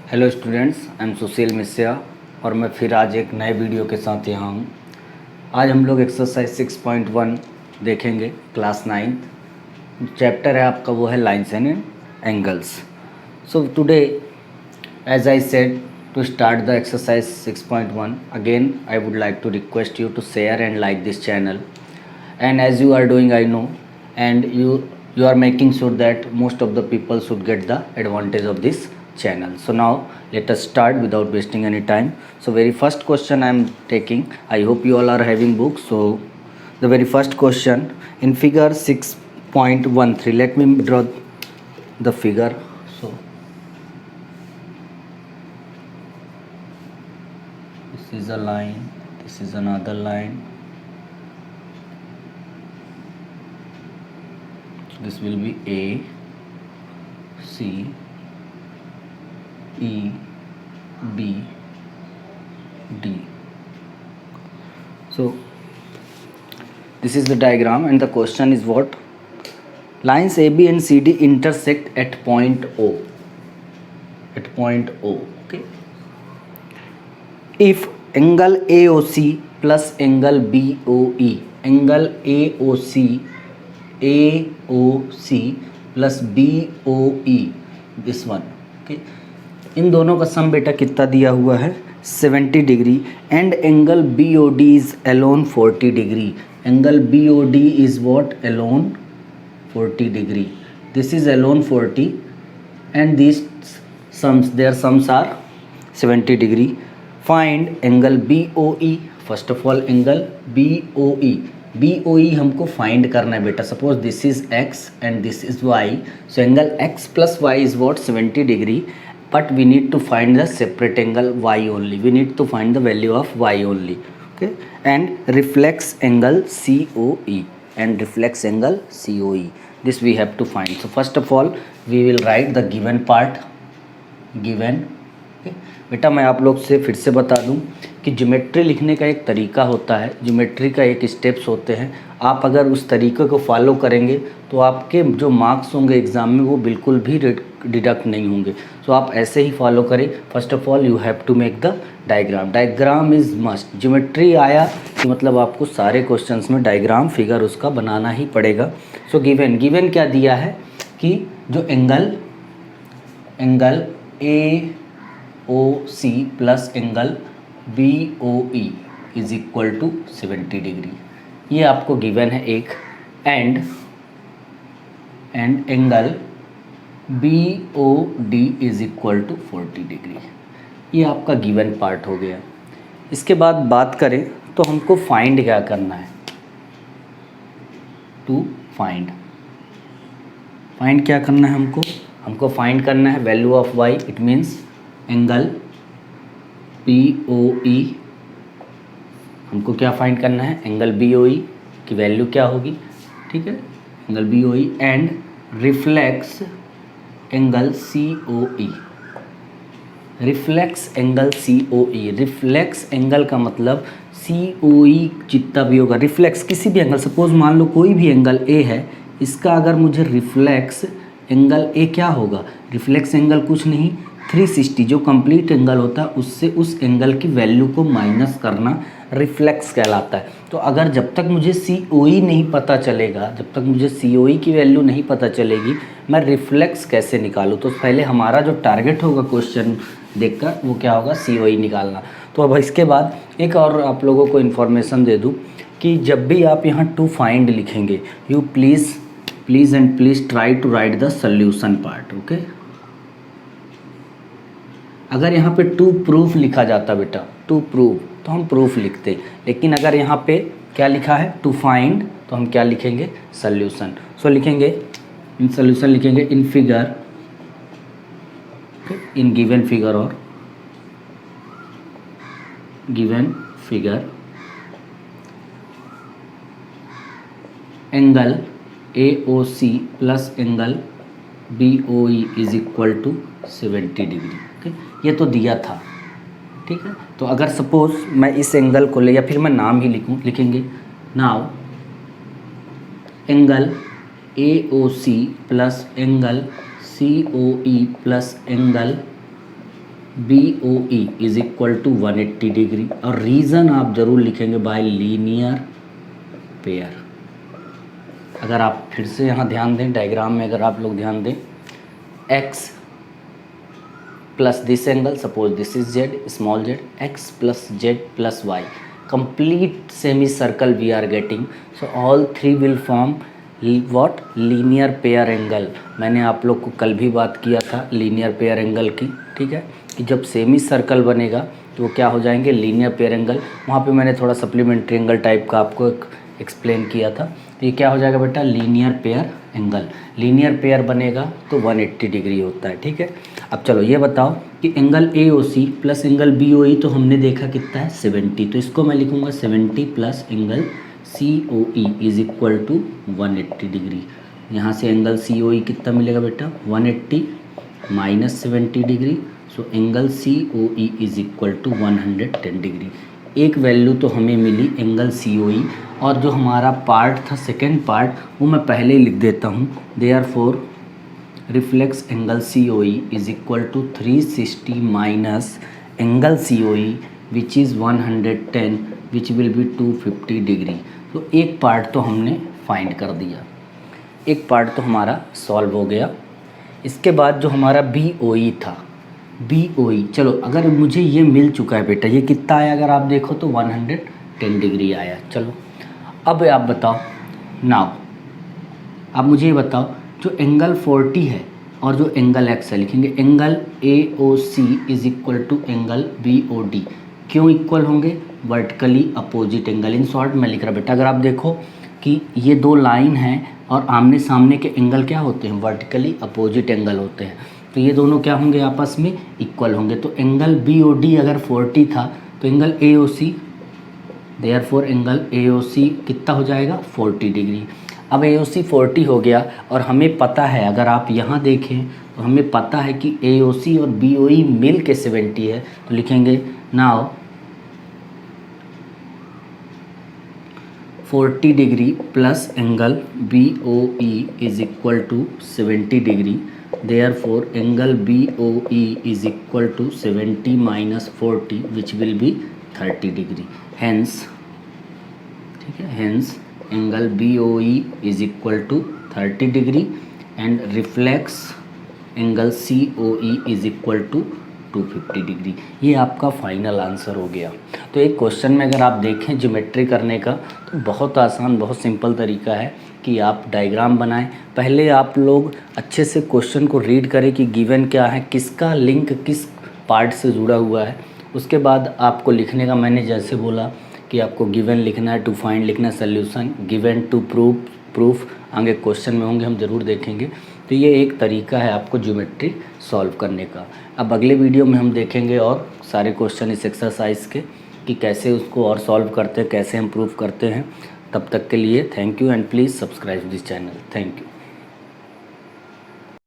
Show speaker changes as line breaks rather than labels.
Hello students, I am सुशील मिश्रा और मैं फिर आज एक नए वीडियो के साथ यहाँ हूँ। आज हम लोग एक्सरसाइज 6.1 देखेंगे, क्लास 9th चैप्टर है आपका, वो है lines and angles. So today as I said to start the exercise 6.1 again I would like to request you to share and like this channel, and as you are doing I know, and you are making sure that most of the people should get the advantage of this channel. So now let us start without wasting any time. So very first question I am taking, I hope you all are having books. So the very first question in figure 6.13, let me draw the figure. So this is a line, this is another line, this will be A, C, E, B, D. So this is the diagram and the question is what? Lines AB and CD intersect at point O. At point O, okay. If angle AOC plus angle BOE, angle AOC plus BOE, this one, okay, इन दोनों का sum बेटा कितना दिया हुआ है? 70 degree. And angle BOD is alone 40 degree. Angle BOD is what? Alone 40 degree. This is alone 40 and this sums, their sums are 70 degree. Find angle BOE। First of all angle BOE हमको find करना है बेटा। Suppose this is x and this is y, so angle x plus y is what? 70 degree, but we need to find the separate angle y only, we need to find the value of y only, okay. And reflex angle COE, and reflex angle COE, this we have to find. So first of all we will write the given part, given. बेटा मैं आप लोग से फिर से बता दूं कि ज्योमेट्री लिखने का एक तरीका होता है, ज्योमेट्री का एक स्टेप्स होते हैं। आप अगर उस तरीके को फॉलो करेंगे तो आपके जो मार्क्स होंगे एग्ज़ाम में वो बिल्कुल भी डिडक्ट नहीं होंगे। सो आप ऐसे ही फॉलो करें। First of all you have to make the diagram, diagram is must. Geometry आया कि मतलब आपको सारे क्वेश्चंस में डायग्राम फिगर उसका बनाना ही पड़ेगा। सो गिवन क्या दिया है कि जो angle AOC plus angle BOE is equal to 70 degree, ये आपको गिवन है एक। And angle BOD is equal to 40 degree, ये आपका गिवन पार्ट हो गया। इसके बाद बात करें तो हमको फाइंड क्या करना है? टू फाइंड क्या करना है हमको फाइंड करना है value of y। It means angle BOE, हमको क्या फाइंड करना है? एंगल BOE की वैल्यू क्या होगी, ठीक है, angle BOE। And reflex angle COE, reflex angle COE, reflex angle का मतलब COE जितना भी होगा, रिफ्लेक्स किसी भी एंगल, सपोज मान लो कोई भी एंगल A है, इसका अगर मुझे रिफ्लेक्स एंगल A क्या होगा? रिफ्लेक्स एंगल कुछ नहीं, 360 जो कंप्लीट एंगल होता है उससे उस एंगल की वैल्यू को माइनस करना रिफ्लेक्स कहलाता है। तो अगर जब तक मुझे COE नहीं पता चलेगा, जब तक मुझे COE की वैल्यू नहीं पता चलेगी, मैं रिफ्लेक्स कैसे निकालूँ? तो पहले हमारा जो टारगेट होगा क्वेश्चन देखकर वो क्या होगा? COE निकालना। तो अब इसके बाद एक और आप लोगों को इन्फॉर्मेशन दे दूँ कि जब भी आप यहाँ टू फाइंड लिखेंगे, you please try to write the solution part, okay. अगर यहाँ पे टू प्रूफ लिखा जाता बेटा, टू प्रूफ, तो हम प्रूफ लिखते, लेकिन अगर यहाँ पे क्या लिखा है? टू फाइंड, तो हम क्या लिखेंगे? सोल्यूशन। सो लिखेंगे इन सोल्यूशन, लिखेंगे in figure, in given figure और given figure angle AOC plus angle BOE is equal to 70 degree, okay. ये तो दिया था, ठीक है। तो अगर सपोज मैं इस एंगल को ले, या फिर मैं नाम ही लिखेंगे now angle AOC plus angle COE plus angle B O E is equal to 180 degree. और रीज़न आप ज़रूर लिखेंगे बाय लीनियर पेयर। अगर आप फिर से यहाँ ध्यान दें, डायग्राम में अगर आप लोग ध्यान दें, x plus this angle, suppose this is z, small z, x plus z plus y, complete semi circle we are getting. So all three will form what, linear pair angle. मैंने आप लोग को कल भी बात किया था लीनियर पेयर एंगल की, ठीक है, कि जब सेमी सर्कल बनेगा तो वो क्या हो जाएंगे, लीनियर पेयर एंगल। वहाँ पे मैंने थोड़ा सप्लीमेंट्री एंगल टाइप का आपको एक्सप्लेन किया था। तो ये क्या हो जाएगा बेटा, linear pair angle. Linear pair बनेगा तो 180 डिग्री होता है, ठीक है। अब चलो ये बताओ कि angle A O C plus angle B O E तो हमने देखा कितना है, 70। तो इसको मैं लिखूँगा 70 plus angle C O E is equal to 180 degree. यहाँ से एंगल सी ओ ई कितना मिलेगा बेटा, 180 minus 70 degree. So angle C O E is equal to 110 degree. एक वैल्यू तो हमें मिली एंगल सी ओ ई, और जो हमारा पार्ट था सेकेंड पार्ट वो मैं पहले ही लिख देता हूँ। Therefore reflex angle C O E is equal to 360 minus angle C O E which is 110 which will be 250 degree. तो एक पार्ट तो हमने फाइंड कर दिया, एक पार्ट तो हमारा सॉल्व हो गया। इसके बाद जो हमारा बी ओ ई था, बी ओ ई, चलो अगर मुझे ये मिल चुका है बेटा, ये कितना आया अगर आप देखो तो 110 डिग्री आया। चलो अब आप बताओ, नाउ आप मुझे ये बताओ जो एंगल 40 है और जो एंगल एक्स है, लिखेंगे angle A O C is equal to angle B O D. क्यों इक्वल होंगे, vertically opposite angle. In short मैं लिख रहा बेटा, अगर आप देखो कि ये दो लाइन हैं और आमने सामने के एंगल क्या होते हैं, वर्टिकली अपोजिट एंगल होते हैं। तो ये दोनों क्या होंगे, आपस में इक्वल होंगे। तो एंगल बी ओ डी अगर 40 था तो angle A O C, therefore angle A O C कितना हो जाएगा, 40 डिग्री। अब ए ओ सी 40 हो गया और हमें पता है, अगर आप यहाँ देखें तो हमें पता है कि ए ओ सी और बी ओ ई मिल के 70 है। तो लिखेंगे now 40 degree plus angle B O E is equal to 70 degree. Therefore angle B O E is equal to 70 minus 40 which will be 30 degree. Hence, ठीक है, hence angle B O E is equal to 30 degree and reflex angle C O E is equal to 250 degree. ये आपका final answer हो गया। तो एक question में अगर आप देखें ज्योमेट्री करने का तो बहुत आसान, बहुत सिंपल तरीका है कि आप डायग्राम बनाएं। पहले आप लोग अच्छे से क्वेश्चन को रीड करें कि गिवन क्या है, किसका लिंक किस पार्ट से जुड़ा हुआ है। उसके बाद आपको लिखने का, मैंने जैसे बोला कि आपको गिवन लिखना है, टू फाइंड लिखना है सोल्यूशन, गिवन टू प्रूफ आगे क्वेश्चन में होंगे, हम ज़रूर देखेंगे। तो ये एक तरीका है आपको ज्योमेट्री सॉल्व करने का। अब अगले वीडियो में हम देखेंगे और सारे क्वेश्चन इस एक्सरसाइज के कि कैसे उसको और सॉल्व करते हैं, कैसे हम प्रूफ करते हैं। तब तक के लिए thank you and please subscribe this channel. Thank you.